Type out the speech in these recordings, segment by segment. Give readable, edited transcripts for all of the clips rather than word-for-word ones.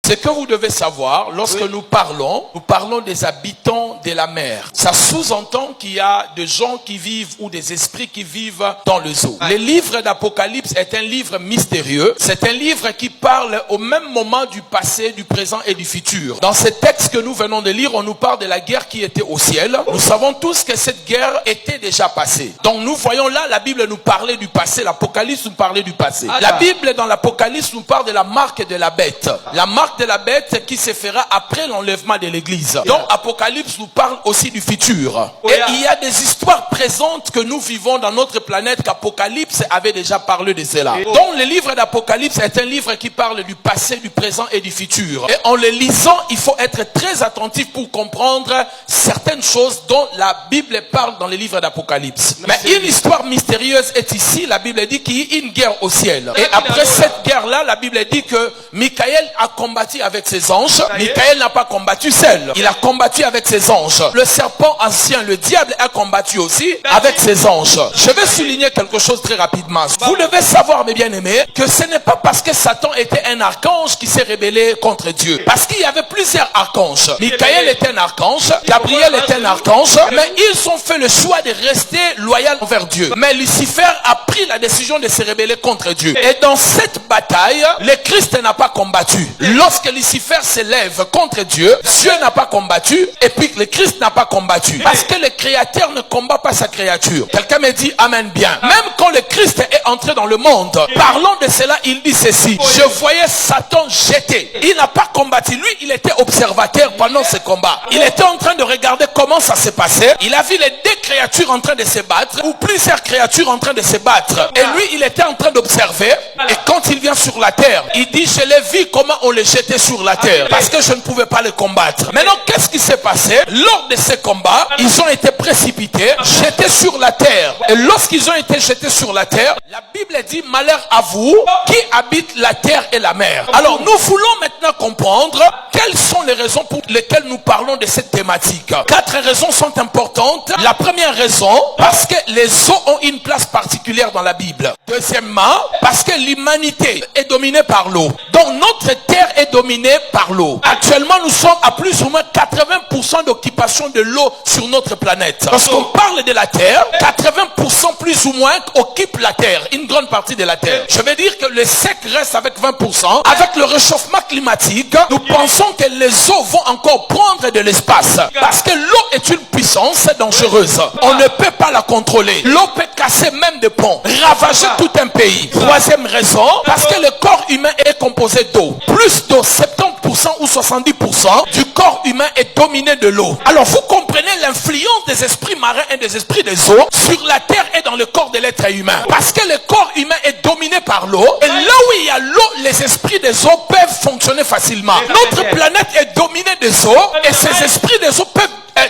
Ce que vous devez savoir, lorsque nous parlons des habitants de la mer. Ça sous-entend qu'il y a des gens qui vivent ou des esprits qui vivent dans le zoo. Le livre d'Apocalypse est un livre mystérieux. C'est un livre qui parle au même moment du passé, du présent et du futur. Dans ce texte que nous venons de lire, on nous parle de la guerre qui était au ciel. Nous savons tous que cette guerre était déjà passée. Donc nous voyons là, la Bible nous parlait du passé, l'Apocalypse nous parlait du passé. La Bible dans l'Apocalypse nous parle de la marque de la bête. La marque de la bête qui se fera après l'enlèvement de l'église. Donc Apocalypse nous parle aussi du futur. Et il y a des histoires présentes que nous vivons dans notre planète qu'Apocalypse avait déjà parlé de cela. Donc le livre d'Apocalypse est un livre qui parle du passé, du présent et du futur. Et en le lisant, il faut être très attentif pour comprendre certaines choses dont la Bible parle dans le livre d'Apocalypse. Mais une histoire mystérieuse est ici. La Bible dit qu'il y a une guerre au ciel. Et après cette guerre-là, la Bible dit que Michael a combattu avec ses anges. Michael n'a pas combattu seul. Il a combattu avec ses anges. Le serpent ancien, le diable, a combattu aussi avec ses anges. Je vais souligner quelque chose très rapidement. Vous devez savoir, mes bien-aimés, que ce n'est pas parce que Satan était un archange qui s'est rébellé contre Dieu. Parce qu'il y avait plusieurs archanges. Michael était un archange. Gabriel était un archange. Mais ils ont fait le choix de rester loyal envers Dieu. Mais Lucifer a pris la décision de se rebeller contre Dieu. Et dans cette bataille, le Christ n'a pas combattu. Lorsque Lucifer s'élève contre Dieu, Dieu n'a pas combattu. Et puis le Christ n'a pas combattu. Parce que le Créateur ne combat pas sa créature. Quelqu'un me dit amen bien. Même quand le Christ est entré dans le monde, parlant de cela, il dit ceci. Je voyais Satan jeter. Il n'a pas combattu. Lui, il était observateur pendant ce combat. Il était en train de regarder comment ça s'est passé. Il a vu les deux créatures en train de se battre, ou plusieurs créatures en train de se battre. Et lui, il était en train d'observer. Et quand il vient sur la terre, il dit, je l'ai vu comment on les jetait sur la terre. Parce que je ne pouvais pas les combattre. Maintenant, qu'est-ce qui s'est passé? Lors de ces combats, ils ont été précipités, jetés sur la terre. Et lorsqu'ils ont été jetés sur la terre, la Bible dit, malheur à vous qui habite la terre et la mer. Alors, nous voulons maintenant comprendre quelles sont les raisons pour lesquelles nous parlons de cette thématique. 4 raisons sont importantes. La première raison, parce que les eaux ont une place particulière dans la Bible. Deuxièmement, parce que l'humanité est dominée par l'eau. Donc notre terre est dominée par l'eau. Actuellement, nous sommes à plus ou moins 80% d'occupation de l'eau sur notre planète. Lorsqu'on parle de la terre, 80% plus ou moins occupent la terre, une grande partie de la terre. Je veux dire que le sec reste avec 20%. Avec le réchauffement climatique, nous pensons que les eaux vont encore prendre de l'espace. Parce que l'eau est une puissance dangereuse. On ne peut pas la contrôler. L'eau peut casser même des ponts, ravager tout un pays. Troisième raison, parce que le corps humain est composé d'eau. Plus de 70% ou 70% du corps humain est dominé de l'eau. Alors vous comprenez l'influence des esprits marins et des esprits des eaux sur la terre et dans le corps de l'être humain. Parce que le corps humain est dominé par l'eau. Et là où il y a l'eau, les esprits des eaux peuvent fonctionner facilement. Notre planète est dominée des eaux et ces esprits des eaux peuvent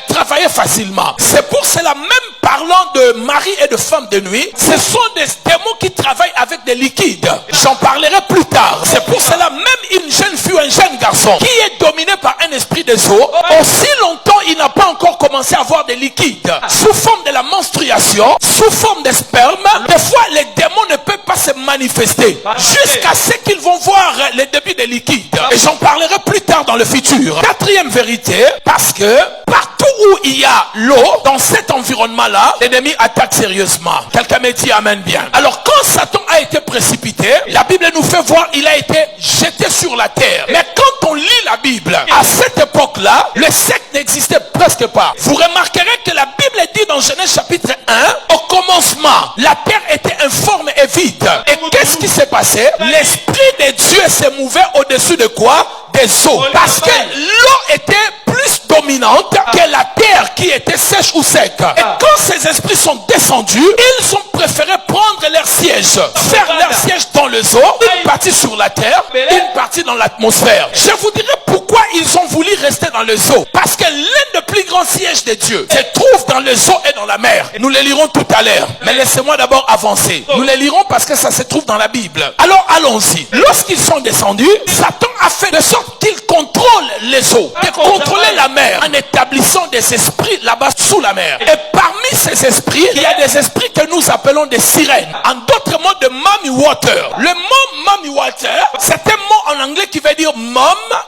travailler facilement. C'est pour cela, même parlant de mari et de femme de nuit, ce sont des démons qui travaillent avec des liquides. J'en parlerai plus tard. C'est pour cela, même une jeune fille ou un jeune garçon qui est dominé par un esprit des eaux, aussi longtemps il n'a pas encore commencé à avoir des liquides sous forme de la menstruation, sous forme de sperme, des fois les démons ne peuvent pas se manifester jusqu'à ce qu'ils vont voir les débuts des liquides. Et j'en parlerai plus tard dans le futur. Quatrième vérité, parce que partout où il y a l'eau, dans cet environnement-là, l'ennemi attaque sérieusement. Quelqu'un me dit amen bien. Alors quand Satan a été précipité, la Bible nous fait voir, il a été jeté sur la terre. Mais quand on lit la Bible, à cette époque-là, le secte n'existait presque pas. Vous remarquerez que la Bible dit dans Genèse chapitre 1, au commencement, la terre était informe et vide. Et qu'est-ce qui s'est passé? L'Esprit de Dieu s'est mouvé au-dessus de quoi? Des eaux. Parce que l'eau était plus dominante que la terre qui était sèche ou sec. Et quand ces esprits sont descendus, ils ont préféré prendre leur siège, faire leur siège dans les eaux, une partie sur la terre, une partie dans l'atmosphère. Je vous dirai pourquoi ils ont voulu rester dans les eaux. Parce que l'un des plus grands sièges de Dieu se trouve dans les eaux et dans la mer. Nous les lirons tout à l'heure. Mais laissez-moi d'abord avancer. Nous les lirons parce que ça se trouve dans la Bible. Alors allons-y. Lorsqu'ils sont descendus, Satan a fait de sorte qu'il contrôle les eaux, de contrôler la mer en établissant des esprits là-bas sous la mer. Et parmi ces esprits, il y a des esprits que nous appelons des sirènes. En d'autres mots, de mommy water. Le mot mommy water, c'est un mot en anglais qui veut dire mom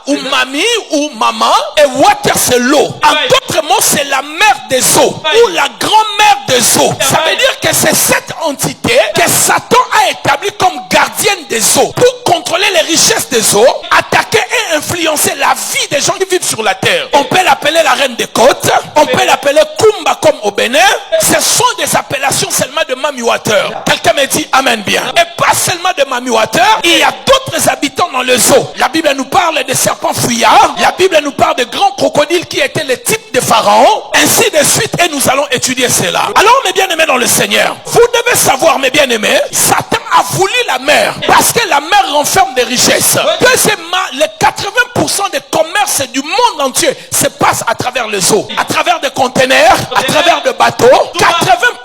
ou mamie ou maman, et water c'est l'eau. En d'autres mots, c'est la mère des eaux ou la grand-mère des eaux. Ça veut dire que c'est cette entité que Satan a établie comme gardienne des eaux pour contrôler les richesses des eaux, attaquer et influencer la vie des gens qui vivent sur la terre. On peut l'appeler la reine des côtes, on peut l'appeler Kumba comme au Bénin. Ce sont des appellations seulement de Mami Water. Quelqu'un me dit amen bien. Et pas seulement de Mami Water, il y a d'autres habitants dans le zoo. La Bible nous parle des serpents fuyards, la Bible nous parle de grands crocodiles qui étaient les types de Pharaon, ainsi de suite, et nous allons étudier cela. Alors mes bien-aimés dans le Seigneur, vous devez savoir mes bien-aimés, Satan a voulu la mer parce que la mer renferme des richesses. Deuxièmement, les 80% des commerces du monde entier se passent à travers les eaux, à travers des conteneurs, à travers des bateaux.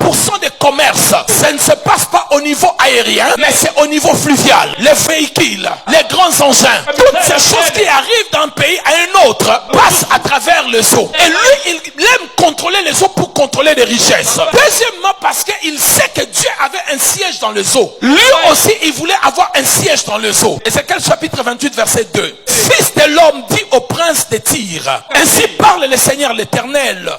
80% des commerces, ça ne se passe pas au niveau aérien, mais c'est au niveau fluvial. Les véhicules, les grands engins, toutes ces choses qui arrivent d'un pays à un autre passent à travers les eaux. Et lui, il aime contrôler les eaux pour contrôler les richesses. Deuxièmement, parce qu'il sait que Dieu avait un siège dans les eaux. Lui aussi, il voulait avoir un siège dans les eaux. Ézéchiel chapitre 28, verset 2. Fils de l'homme, dit au prince de Tyr, ainsi parle le Seigneur l'Éternel.